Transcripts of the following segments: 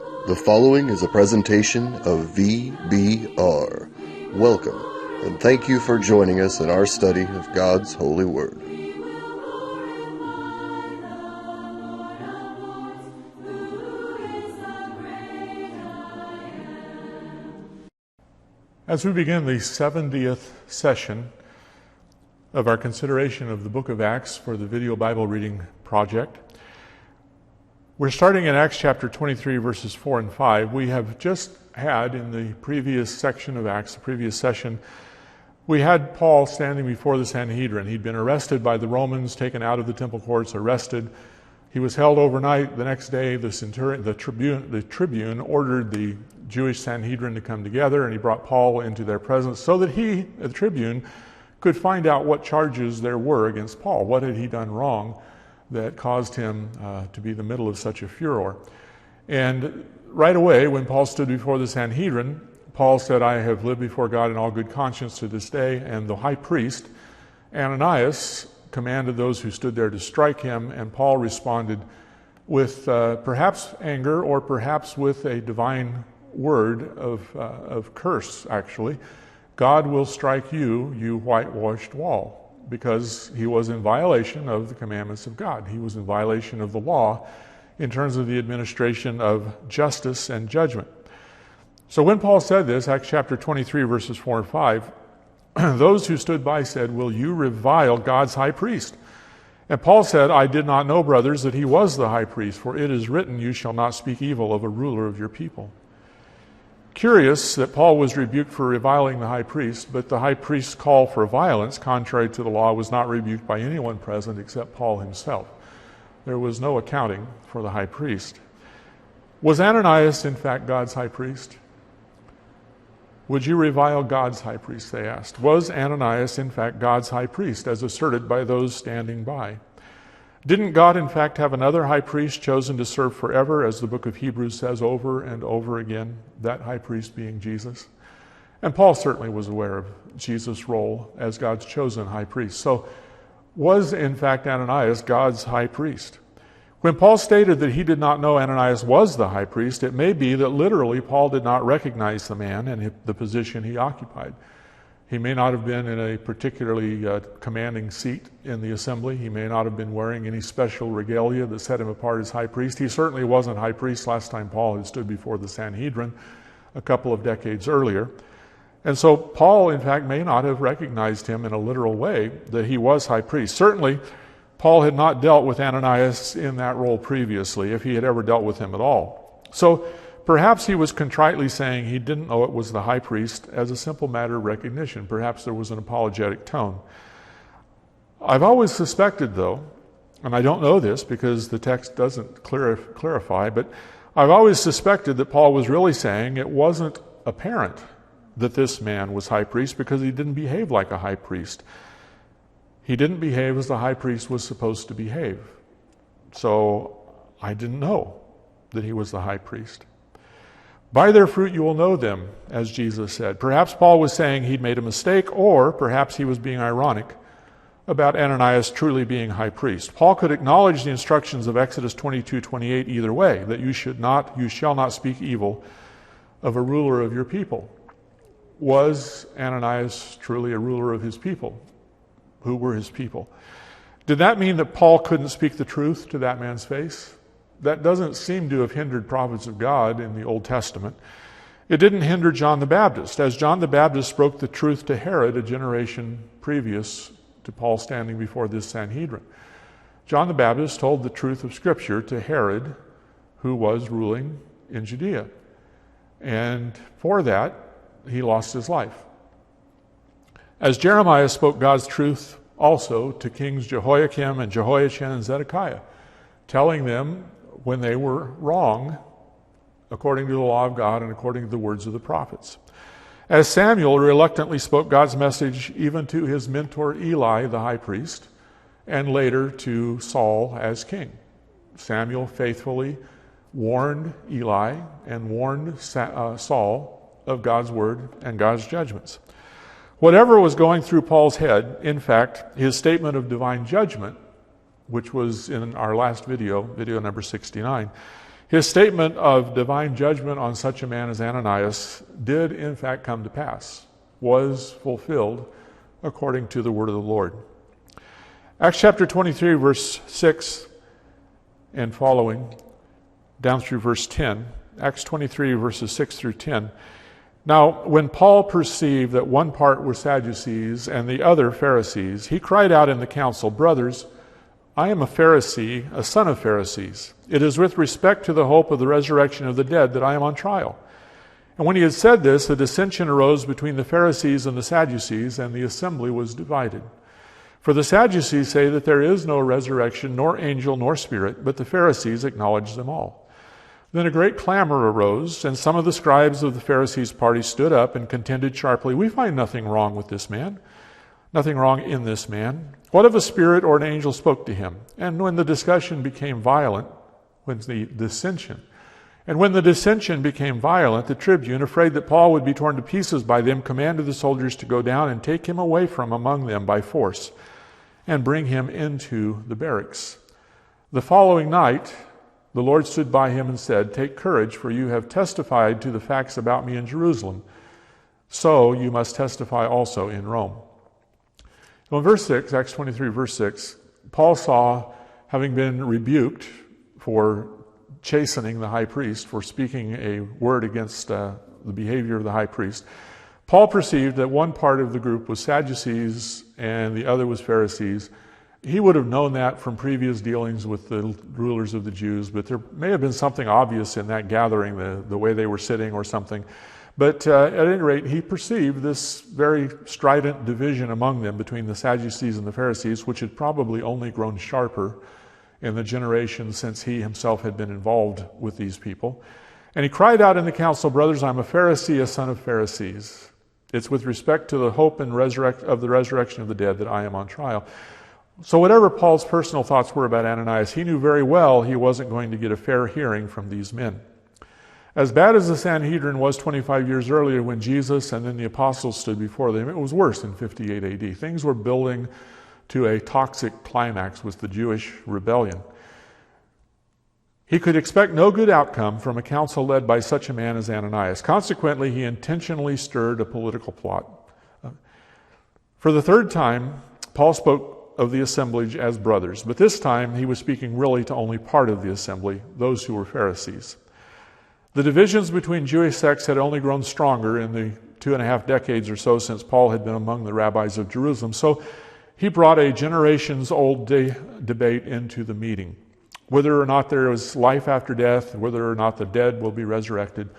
The following is a presentation of VBR. Welcome, and thank you for joining us in our study of God's holy word. As we begin the 70th session of our consideration of the book of Acts for the Video Bible Reading Project, we're starting in Acts chapter 23, verses 4 and 5. We have just had, in the previous section of Acts, the previous session, we had Paul standing before the Sanhedrin. He'd been arrested by the Romans, taken out of the temple courts, arrested. He was held overnight. The next day, the tribune ordered the Jewish Sanhedrin to come together, and he brought Paul into their presence so that he, the tribune, could find out what charges there were against Paul. What had he done wrong that caused him to be in the middle of such a furor? And right away, when Paul stood before the Sanhedrin, Paul said, "I have lived before God in all good conscience to this day." And the high priest, Ananias, commanded those who stood there to strike him, and Paul responded with perhaps anger or perhaps with a divine word of curse, actually. "God will strike you, you whitewashed wall," because he was in violation of the commandments of God. He was in violation of the law in terms of the administration of justice and judgment. So when Paul said this, Acts chapter 23, verses 4 and 5, those who stood by said, "Will you revile God's high priest?" And Paul said, "I did not know, brothers, that he was the high priest, for it is written, you shall not speak evil of a ruler of your people." Curious that Paul was rebuked for reviling the high priest, but the high priest's call for violence, contrary to the law, was not rebuked by anyone present except Paul himself. There was no accounting for the high priest. Was Ananias, in fact, God's high priest? "Would you revile God's high priest?" they asked. Was Ananias, in fact, God's high priest, as asserted by those standing by? Didn't God, in fact, have another high priest chosen to serve forever, as the book of Hebrews says over and over again, that high priest being Jesus? And Paul certainly was aware of Jesus' role as God's chosen high priest. So was, in fact, Ananias God's high priest? When Paul stated that he did not know Ananias was the high priest, it may be that literally Paul did not recognize the man and the position he occupied. He may not have been in a particularly commanding seat in the assembly. He may not have been wearing any special regalia that set him apart as high priest. He certainly wasn't high priest last time Paul had stood before the Sanhedrin a couple of decades earlier. And so Paul, in fact, may not have recognized him in a literal way that he was high priest. Certainly, Paul had not dealt with Ananias in that role previously, if he had ever dealt with him at all. So perhaps he was contritely saying he didn't know it was the high priest as a simple matter of recognition. Perhaps there was an apologetic tone. I've always suspected, though, and I don't know this because the text doesn't clarify, but I've always suspected that Paul was really saying it wasn't apparent that this man was high priest because he didn't behave like a high priest. He didn't behave as the high priest was supposed to behave. So I didn't know that he was the high priest. "By their fruit you will know them," as Jesus said. Perhaps Paul was saying he'd made a mistake, or perhaps he was being ironic about Ananias truly being high priest. Paul could acknowledge the instructions of Exodus 22:28 either way, that you shall not speak evil of a ruler of your people. Was Ananias truly a ruler of his people? Who were his people? Did that mean that Paul couldn't speak the truth to that man's face? That doesn't seem to have hindered prophets of God in the Old Testament. It didn't hinder John the Baptist, as John the Baptist spoke the truth to Herod a generation previous to Paul standing before this Sanhedrin. John the Baptist told the truth of Scripture to Herod, who was ruling in Judea. And for that, he lost his life. As Jeremiah spoke God's truth also to kings Jehoiakim and Jehoiachin and Zedekiah, telling them when they were wrong according to the law of God and according to the words of the prophets. As Samuel reluctantly spoke God's message even to his mentor Eli, the high priest, and later to Saul as king. Samuel faithfully warned Eli and warned Saul of God's word and God's judgments. Whatever was going through Paul's head, in fact, his statement of divine judgment, which was in our last video number 69, His statement of divine judgment on such a man as Ananias did in fact come to pass, was fulfilled according to the word of the Lord. Acts chapter 23, verse 6 and following, down through verse 10. Acts 23, verses 6 through 10. Now, when Paul perceived that one part were Sadducees and the other Pharisees, he cried out in the council, "Brothers, I am a Pharisee, a son of Pharisees. It is with respect to the hope of the resurrection of the dead that I am on trial." And when he had said this, a dissension arose between the Pharisees and the Sadducees, and the assembly was divided. For the Sadducees say that there is no resurrection, nor angel, nor spirit, but the Pharisees acknowledge them all. Then a great clamor arose, and some of the scribes of the Pharisees' party stood up and contended sharply, "We find nothing wrong with this man, nothing wrong in this man. What if a spirit or an angel spoke to him?" And when the discussion became violent, when the dissension became violent, the tribune, afraid that Paul would be torn to pieces by them, commanded the soldiers to go down and take him away from among them by force and bring him into the barracks. The following night, the Lord stood by him and said, "Take courage, for you have testified to the facts about me in Jerusalem. So you must testify also in Rome." Well, in verse 6, Acts 23, verse 6, Paul saw, having been rebuked for chastening the high priest, for speaking a word against the behavior of the high priest, Paul perceived that one part of the group was Sadducees and the other was Pharisees. He would have known that from previous dealings with the rulers of the Jews, but there may have been something obvious in that gathering, the way they were sitting or something. But at any rate, he perceived this very strident division among them between the Sadducees and the Pharisees, which had probably only grown sharper in the generation since he himself had been involved with these people. And he cried out in the council, "Brothers, I'm a Pharisee, a son of Pharisees. It's with respect to the hope and of the resurrection of the dead that I am on trial." So whatever Paul's personal thoughts were about Ananias, he knew very well he wasn't going to get a fair hearing from these men. As bad as the Sanhedrin was 25 years earlier when Jesus and then the apostles stood before them, it was worse in 58 AD. Things were building to a toxic climax with the Jewish rebellion. He could expect no good outcome from a council led by such a man as Ananias. Consequently, he intentionally stirred a political plot. For the third time, Paul spoke of the assemblage as brothers, but this time he was speaking really to only part of the assembly, those who were Pharisees. The divisions between Jewish sects had only grown stronger in the 2.5 decades or so since Paul had been among the rabbis of Jerusalem, so he brought a generations-old debate into the meeting. Whether or not there is life after death, whether or not the dead will be resurrected.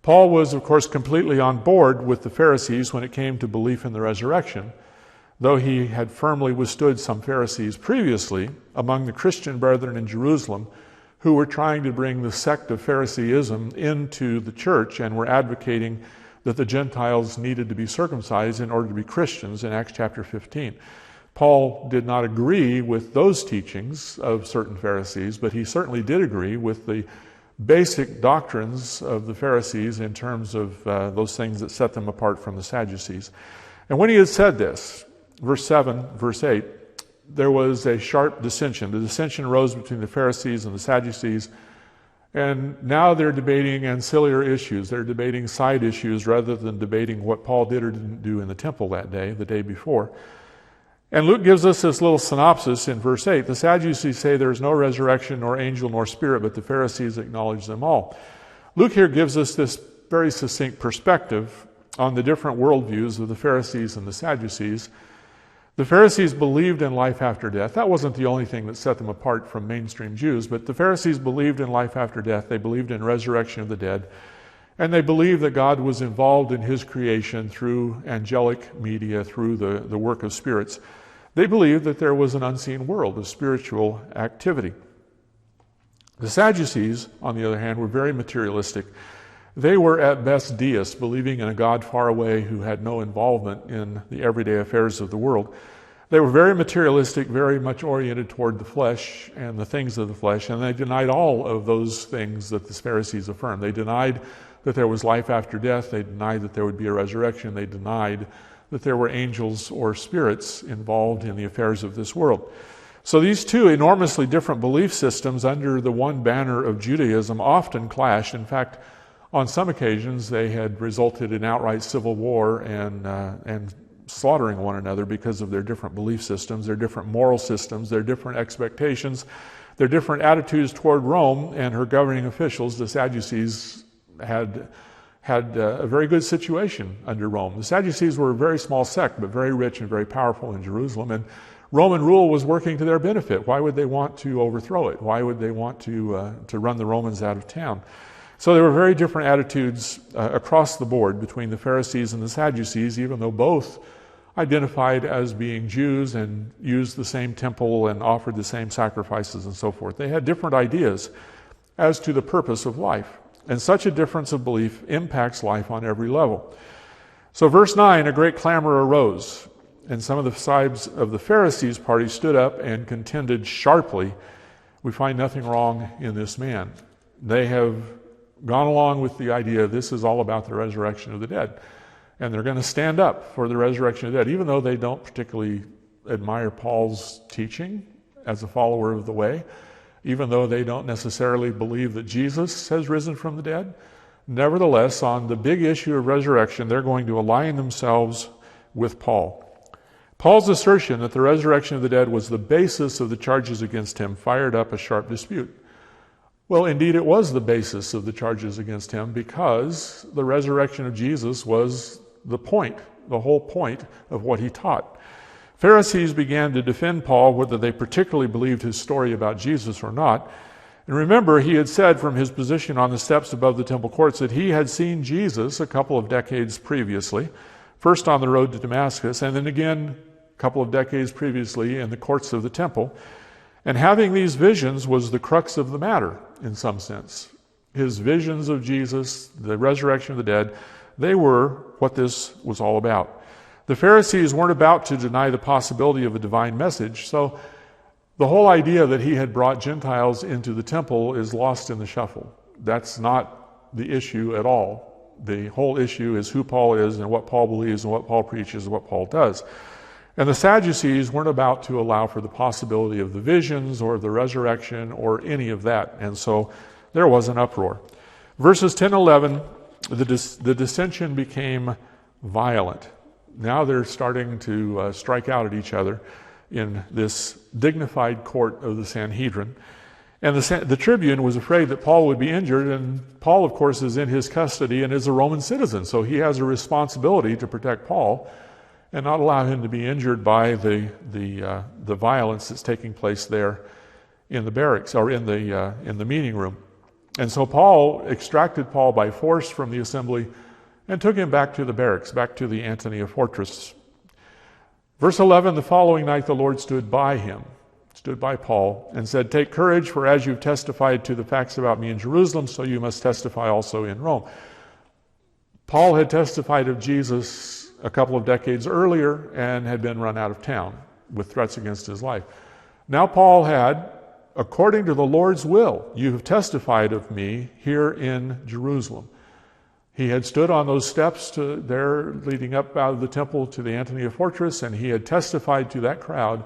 Paul was, of course, completely on board with the Pharisees when it came to belief in the resurrection, though he had firmly withstood some Pharisees previously among the Christian brethren in Jerusalem who were trying to bring the sect of Phariseeism into the church and were advocating that the Gentiles needed to be circumcised in order to be Christians in Acts chapter 15. Paul did not agree with those teachings of certain Pharisees, but he certainly did agree with the basic doctrines of the Pharisees in terms of those things that set them apart from the Sadducees. And when he had said this, verse 7, verse 8, there was a sharp dissension. The dissension arose between the Pharisees and the Sadducees, and now they're debating ancillary issues. They're debating side issues rather than debating what Paul did or didn't do in the temple that day, the day before. And Luke gives us this little synopsis in verse 8. The Sadducees say there is no resurrection, nor angel, nor spirit, but the Pharisees acknowledge them all. Luke here gives us this very succinct perspective on the different worldviews of the Pharisees and the Sadducees. The Pharisees believed in life after death. That wasn't the only thing that set them apart from mainstream Jews, but the Pharisees believed in life after death. They believed in resurrection of the dead. And they believed that God was involved in his creation through angelic media, through the work of spirits. They believed that there was an unseen world of spiritual activity. The Sadducees, on the other hand, were very materialistic. They were at best deists, believing in a God far away who had no involvement in the everyday affairs of the world. They were very materialistic, very much oriented toward the flesh and the things of the flesh, and they denied all of those things that the Pharisees affirmed. They denied that there was life after death. They denied that there would be a resurrection. They denied that there were angels or spirits involved in the affairs of this world. So these two enormously different belief systems under the one banner of Judaism often clashed. In fact, on some occasions they had resulted in outright civil war and slaughtering one another because of their different belief systems, their different moral systems, their different expectations, their different attitudes toward Rome and her governing officials. The Sadducees had a very good situation under Rome. The Sadducees were a very small sect, but very rich and very powerful in Jerusalem, and Roman rule was working to their benefit. Why would they want to overthrow it? Why would they want to run the Romans out of town? So there were very different attitudes across the board between the Pharisees and the Sadducees, even though both identified as being Jews and used the same temple and offered the same sacrifices and so forth. They had different ideas as to the purpose of life. And such a difference of belief impacts life on every level. So verse 9, a great clamor arose, and some of the scribes of the Pharisees' party stood up and contended sharply. We find nothing wrong in this man. They have gone along with the idea this is all about the resurrection of the dead. And they're going to stand up for the resurrection of the dead, even though they don't particularly admire Paul's teaching as a follower of the way, even though they don't necessarily believe that Jesus has risen from the dead. Nevertheless, on the big issue of resurrection, they're going to align themselves with Paul. Paul's assertion that the resurrection of the dead was the basis of the charges against him fired up a sharp dispute. Well, indeed, it was the basis of the charges against him, because the resurrection of Jesus was the whole point of what he taught. Pharisees began to defend Paul, whether they particularly believed his story about Jesus or not. And remember, he had said from his position on the steps above the temple courts that he had seen Jesus a couple of decades previously, first on the road to Damascus, and then again a couple of decades previously in the courts of the temple. And having these visions was the crux of the matter, in some sense. His visions of Jesus, the resurrection of the dead, they were what this was all about. The Pharisees weren't about to deny the possibility of a divine message, so the whole idea that he had brought Gentiles into the temple is lost in the shuffle. That's not the issue at all. The whole issue is who Paul is and what Paul believes and what Paul preaches and what Paul does. And the Sadducees weren't about to allow for the possibility of the visions or the resurrection or any of that. And so there was an uproar. Verses 10 and 11, the dissension became violent. Now they're starting to strike out at each other in this dignified court of the Sanhedrin. And the tribune was afraid that Paul would be injured, and Paul, of course, is in his custody and is a Roman citizen, so he has a responsibility to protect Paul and not allow him to be injured by the violence that's taking place there in the barracks or in the meeting room. And so Paul extracted Paul by force from the assembly and took him back to the barracks, back to the Antioch fortress. Verse 11, the following night the Lord stood by Paul, and said, "Take courage, for as you've testified to the facts about me in Jerusalem, so you must testify also in Rome." Paul had testified of Jesus a couple of decades earlier and had been run out of town with threats against his life. Now Paul had, according to the Lord's will, you have testified of me here in Jerusalem. He had stood on those steps there leading up out of the temple to the Antioch fortress, and he had testified to that crowd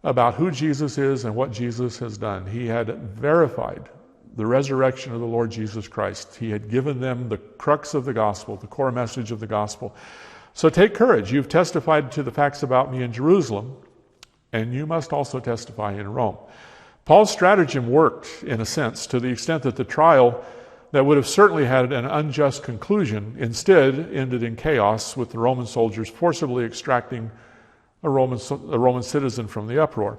about who Jesus is and what Jesus has done. He had verified the resurrection of the Lord Jesus Christ. He had given them the crux of the gospel, the core message of the gospel. So take courage. You've testified to the facts about me in Jerusalem, and you must also testify in Rome. Paul's stratagem worked, in a sense, to the extent that the trial that would have certainly had an unjust conclusion instead ended in chaos, with the Roman soldiers forcibly extracting a Roman citizen from the uproar.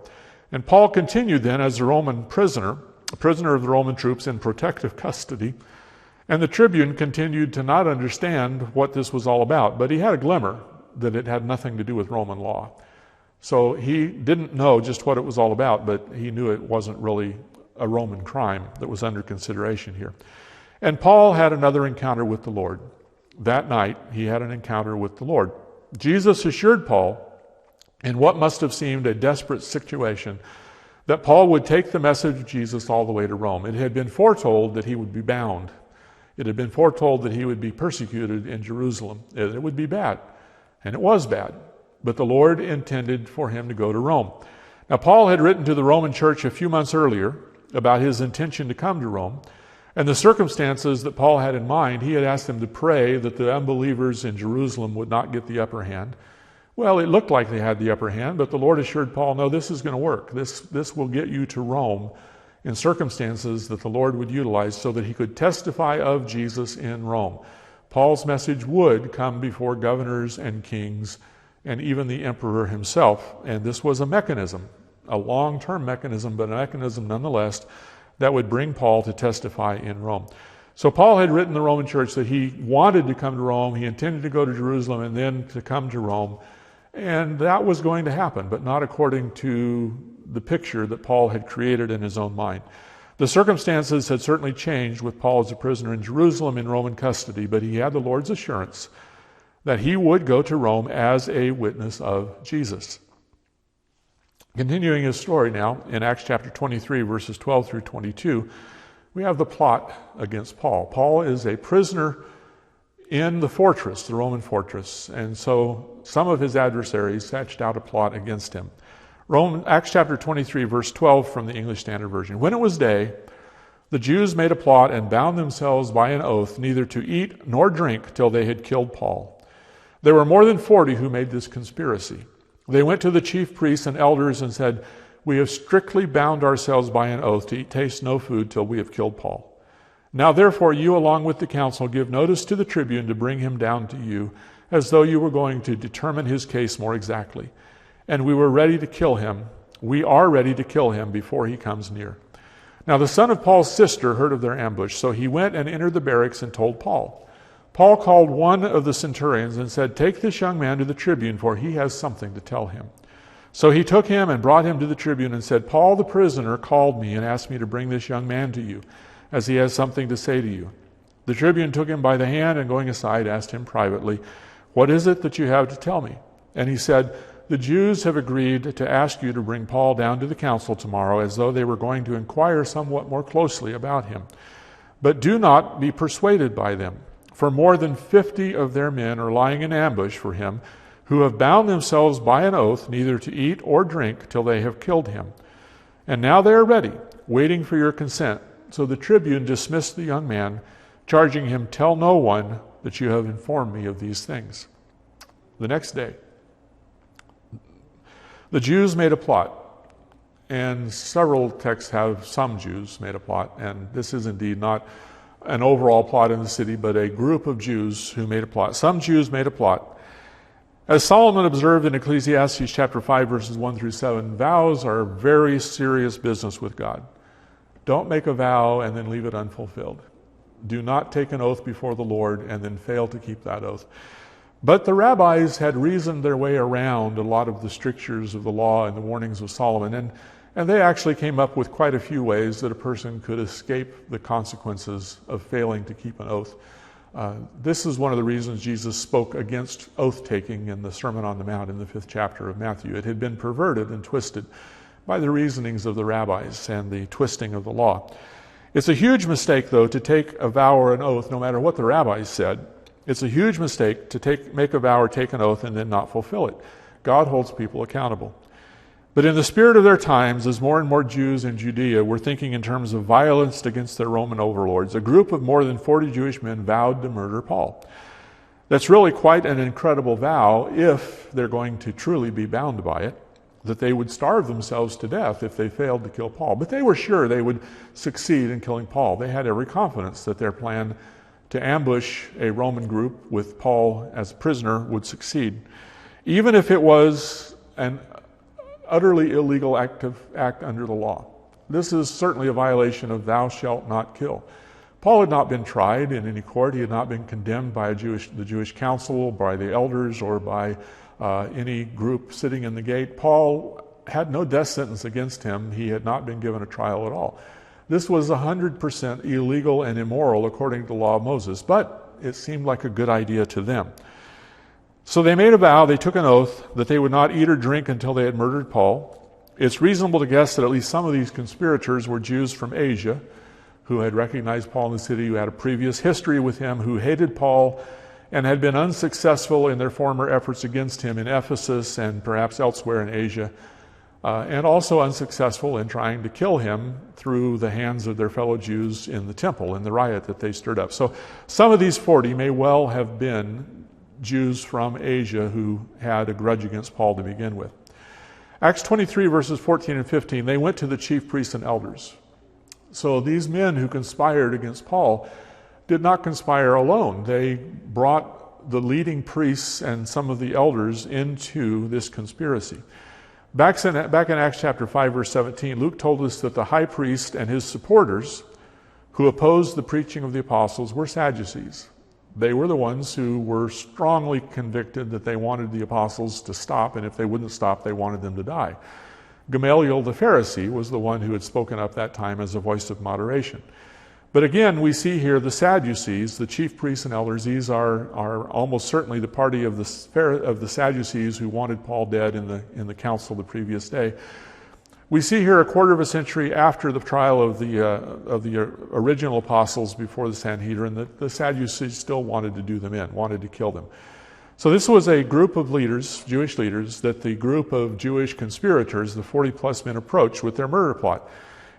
And Paul continued then as a Roman prisoner, a prisoner of the Roman troops in protective custody, and the tribune continued to not understand what this was all about, but he had a glimmer that it had nothing to do with Roman law. So he didn't know just what it was all about, but he knew it wasn't really a Roman crime that was under consideration here. And Paul had another encounter with the Lord. That night, he had an encounter with the Lord. Jesus assured Paul, in what must have seemed a desperate situation, that Paul would take the message of Jesus all the way to Rome. It had been foretold that he would be bound. It had been foretold that he would be persecuted in Jerusalem. It would be bad, and it was bad. But the Lord intended for him to go to Rome. Now, Paul had written to the Roman church a few months earlier about his intention to come to Rome, and the circumstances that Paul had in mind. He had asked them to pray that the unbelievers in Jerusalem would not get the upper hand. Well, it looked like they had the upper hand, but the Lord assured Paul, no, this is going to work. This will get you to Rome in circumstances that the Lord would utilize so that he could testify of Jesus in Rome. Paul's message would come before governors and kings and even the emperor himself, and this was a mechanism, a long-term mechanism, but a mechanism nonetheless that would bring Paul to testify in Rome. So Paul had written the Roman church that he wanted to come to Rome, he intended to go to Jerusalem and then to come to Rome, and that was going to happen, but not according to the picture that Paul had created in his own mind. The circumstances had certainly changed with Paul as a prisoner in Jerusalem in Roman custody, but he had the Lord's assurance that he would go to Rome as a witness of Jesus. Continuing his story now, in Acts chapter 23, verses 12 through 22, we have the plot against Paul. Paul is a prisoner in the fortress, the Roman fortress, and so some of his adversaries hatched out a plot against him. Acts chapter 23, verse 12 from the English Standard Version. When it was day, the Jews made a plot and bound themselves by an oath neither to eat nor drink till they had killed Paul. There were more than 40 who made this conspiracy. They went to the chief priests and elders and said, "We have strictly bound ourselves by an oath to taste no food till we have killed Paul. Now therefore you along with the council give notice to the tribune to bring him down to you, as though you were going to determine his case more exactly. And we are ready to kill him before he comes near." Now the son of Paul's sister heard of their ambush, so he went and entered the barracks and told Paul. Paul called one of the centurions and said, "Take this young man to the tribune, for he has something to tell him." So he took him and brought him to the tribune and said, "Paul the prisoner called me and asked me to bring this young man to you, as he has something to say to you." The tribune took him by the hand and going aside asked him privately, "What is it that you have to tell me?" And he said, "The Jews have agreed to ask you to bring Paul down to the council tomorrow, as though they were going to inquire somewhat more closely about him. But do not be persuaded by them, for more than 50 of their men are lying in ambush for him, who have bound themselves by an oath neither to eat or drink till they have killed him. And now they are ready, waiting for your consent." So the tribune dismissed the young man, charging him, "Tell no one that you have informed me of these things." The next day, the Jews made a plot, and several texts have some Jews made a plot, and this is indeed not an overall plot in the city, but a group of Jews who made a plot. Some Jews made a plot. As Solomon observed in Ecclesiastes chapter 5, verses 1 through 7, vows are very serious business with God. Don't make a vow and then leave it unfulfilled. Do not take an oath before the Lord and then fail to keep that oath. But the rabbis had reasoned their way around a lot of the strictures of the law and the warnings of Solomon, and they actually came up with quite a few ways that a person could escape the consequences of failing to keep an oath. This is one of the reasons Jesus spoke against oath-taking in the Sermon on the Mount in the 5th chapter of Matthew. It had been perverted and twisted by the reasonings of the rabbis and the twisting of the law. It's a huge mistake, though, to take a vow or an oath, no matter what the rabbis said. It's a huge mistake to make a vow or take an oath and then not fulfill it. God holds people accountable. But in the spirit of their times, as more and more Jews in Judea were thinking in terms of violence against their Roman overlords, a group of more than 40 Jewish men vowed to murder Paul. That's really quite an incredible vow if they're going to truly be bound by it, that they would starve themselves to death if they failed to kill Paul. But they were sure they would succeed in killing Paul. They had every confidence that their plan to ambush a Roman group with Paul as a prisoner would succeed, even if it was an utterly illegal act under the law. This is certainly a violation of "thou shalt not kill." Paul had not been tried in any court. He had not been condemned by the Jewish council, by the elders, or by any group sitting in the gate. Paul had no death sentence against him. He had not been given a trial at all. This was 100% illegal and immoral according to the law of Moses, but it seemed like a good idea to them. So they made a vow, they took an oath that they would not eat or drink until they had murdered Paul. It's reasonable to guess that at least some of these conspirators were Jews from Asia who had recognized Paul in the city, who had a previous history with him, who hated Paul and had been unsuccessful in their former efforts against him in Ephesus and perhaps elsewhere in Asia. and also unsuccessful in trying to kill him through the hands of their fellow Jews in the temple, in the riot that they stirred up. So some of these 40 may well have been Jews from Asia who had a grudge against Paul to begin with. Acts 23, verses 14 and 15, they went to the chief priests and elders. So these men who conspired against Paul did not conspire alone. They brought the leading priests and some of the elders into this conspiracy. Back in Acts chapter 5, verse 17, Luke told us that the high priest and his supporters who opposed the preaching of the apostles were Sadducees. They were the ones who were strongly convicted that they wanted the apostles to stop, and if they wouldn't stop, they wanted them to die. Gamaliel the Pharisee was the one who had spoken up that time as a voice of moderation. But again, we see here the Sadducees, the chief priests and elders. These are almost certainly the party of the Sadducees who wanted Paul dead in the council the previous day. We see here a quarter of a century after the trial of the original apostles before the Sanhedrin that the Sadducees still wanted to do them in, wanted to kill them. So this was a group of leaders, Jewish leaders, that the group of Jewish conspirators, the 40-plus men, approached with their murder plot.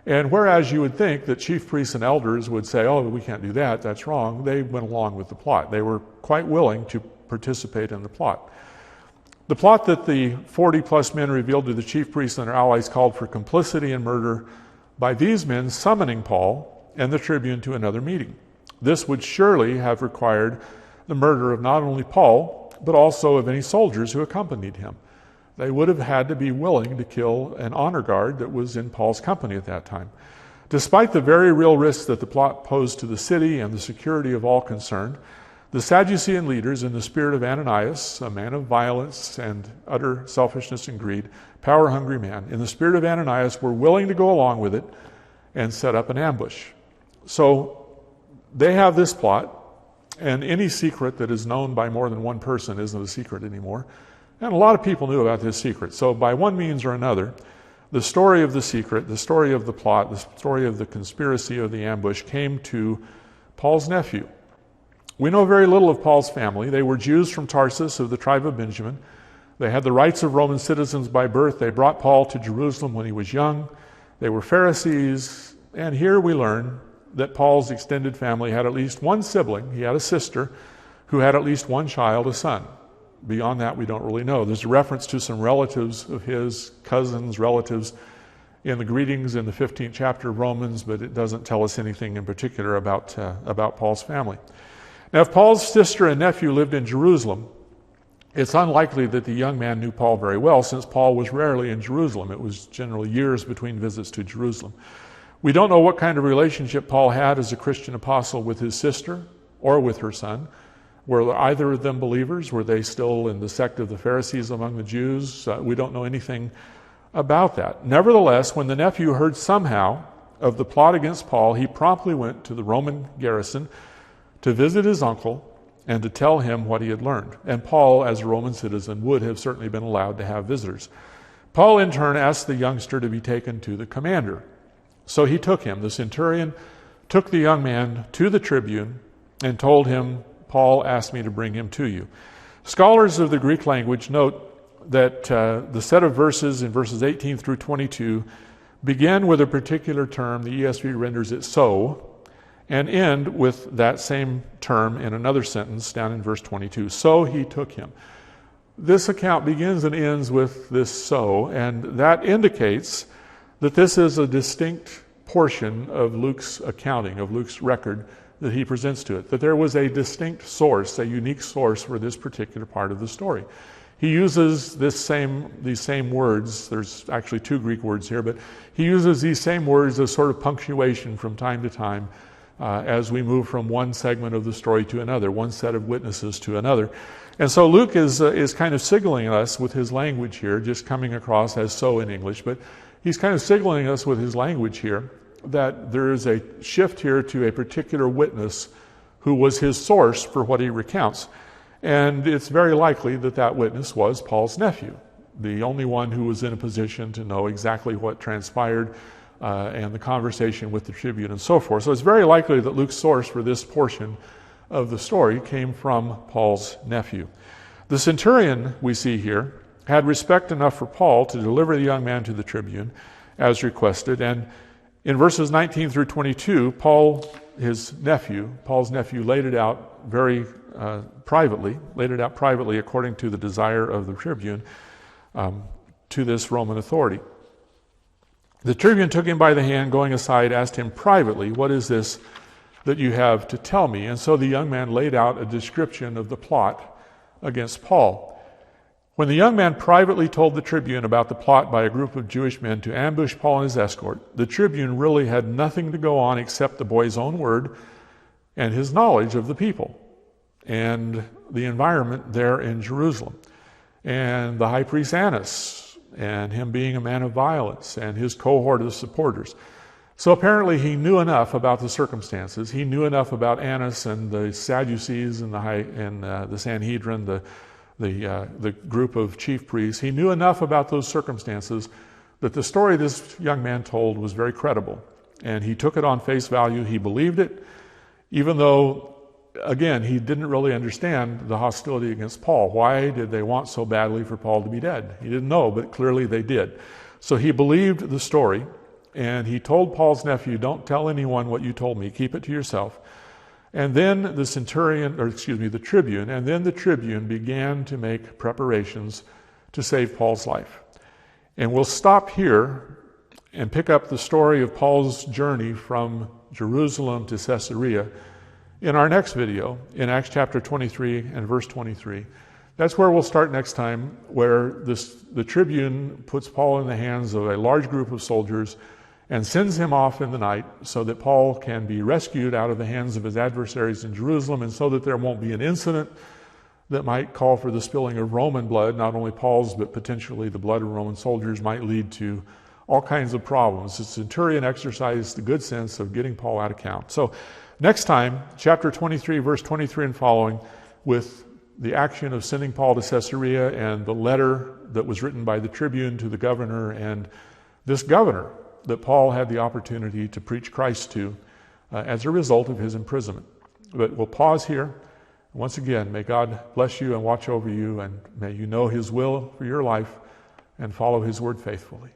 And whereas you would think that chief priests and elders would say, oh, we can't do that, that's wrong, they went along with the plot. They were quite willing to participate in the plot. The plot that the 40-plus men revealed to the chief priests and their allies called for complicity in murder by these men summoning Paul and the tribune to another meeting. This would surely have required the murder of not only Paul, but also of any soldiers who accompanied him. They would have had to be willing to kill an honor guard that was in Paul's company at that time. Despite the very real risks that the plot posed to the city and the security of all concerned, the Sadducean leaders, in the spirit of Ananias, a man of violence and utter selfishness and greed, power-hungry man, in the spirit of Ananias, were willing to go along with it and set up an ambush. So they have this plot, and any secret that is known by more than one person isn't a secret anymore. And a lot of people knew about this secret. So by one means or another, the story of the secret, the story of the plot, the story of the conspiracy of the ambush came to Paul's nephew. We know very little of Paul's family. They were Jews from Tarsus of the tribe of Benjamin. They had the rights of Roman citizens by birth. They brought Paul to Jerusalem when he was young. They were Pharisees. And here we learn that Paul's extended family had at least one sibling. He had a sister who had at least one child, a son. Beyond that, we don't really know. There's a reference to some relatives of his, cousins, relatives, in the greetings in the 15th chapter of Romans, but it doesn't tell us anything in particular about Paul's family. Now, if Paul's sister and nephew lived in Jerusalem, it's unlikely that the young man knew Paul very well, since Paul was rarely in Jerusalem. It was generally years between visits to Jerusalem. We don't know what kind of relationship Paul had as a Christian apostle with his sister or with her son. Were either of them believers? Were they still in the sect of the Pharisees among the Jews? We don't know anything about that. Nevertheless, when the nephew heard somehow of the plot against Paul, he promptly went to the Roman garrison to visit his uncle and to tell him what he had learned. And Paul, as a Roman citizen, would have certainly been allowed to have visitors. Paul, in turn, asked the youngster to be taken to the commander. So he took him. The centurion took the young man to the tribune and told him, Paul asked me to bring him to you. Scholars of the Greek language note that the set of verses in verses 18 through 22 begin with a particular term, the ESV renders it so, and end with that same term in another sentence down in verse 22. So he took him. This account begins and ends with this so, and that indicates that this is a distinct portion of Luke's accounting, of Luke's record that he presents to it, that there was a distinct source, a unique source for this particular part of the story. He uses these same words. There's actually two Greek words here, but he uses these same words as sort of punctuation from time to time as we move from one segment of the story to another, one set of witnesses to another. And so Luke is kind of signaling us with his language here, just coming across as so in English, but he's kind of signaling us with his language here that there is a shift here to a particular witness who was his source for what he recounts. And it's very likely that that witness was Paul's nephew, the only one who was in a position to know exactly what transpired and the conversation with the tribune and so forth. So it's very likely that Luke's source for this portion of the story came from Paul's nephew. The centurion we see here had respect enough for Paul to deliver the young man to the tribune as requested. And in verses 19 through 22, Paul's nephew, laid it out very privately, according to the desire of the tribune, to this Roman authority. The tribune took him by the hand, going aside, asked him privately, "What is this that you have to tell me?" And so the young man laid out a description of the plot against Paul. When the young man privately told the tribune about the plot by a group of Jewish men to ambush Paul and his escort, the tribune really had nothing to go on except the boy's own word and his knowledge of the people and the environment there in Jerusalem, and the high priest Annas, and him being a man of violence, and his cohort of supporters. So apparently he knew enough about the circumstances. He knew enough about Annas and the Sadducees and the Sanhedrin, the group of chief priests. He knew enough about those circumstances that the story this young man told was very credible. And he took it on face value. He believed it, even though, again, he didn't really understand the hostility against Paul. Why did they want so badly for Paul to be dead? He didn't know, but clearly they did. So he believed the story, and he told Paul's nephew, "Don't tell anyone what you told me. Keep it to yourself." And then the tribune began to make preparations to save Paul's life. And we'll stop here and pick up the story of Paul's journey from Jerusalem to Caesarea in our next video, in Acts chapter 23 and verse 23. That's where we'll start next time, where the tribune puts Paul in the hands of a large group of soldiers and sends him off in the night so that Paul can be rescued out of the hands of his adversaries in Jerusalem, and so that there won't be an incident that might call for the spilling of Roman blood, not only Paul's, but potentially the blood of Roman soldiers, might lead to all kinds of problems. The centurion exercised the good sense of getting Paul out of count. So next time, chapter 23, verse 23 and following, with the action of sending Paul to Caesarea and the letter that was written by the tribune to the governor, and this governor that Paul had the opportunity to preach Christ to as a result of his imprisonment. But we'll pause here. Once again, may God bless you and watch over you, and may you know his will for your life and follow his word faithfully.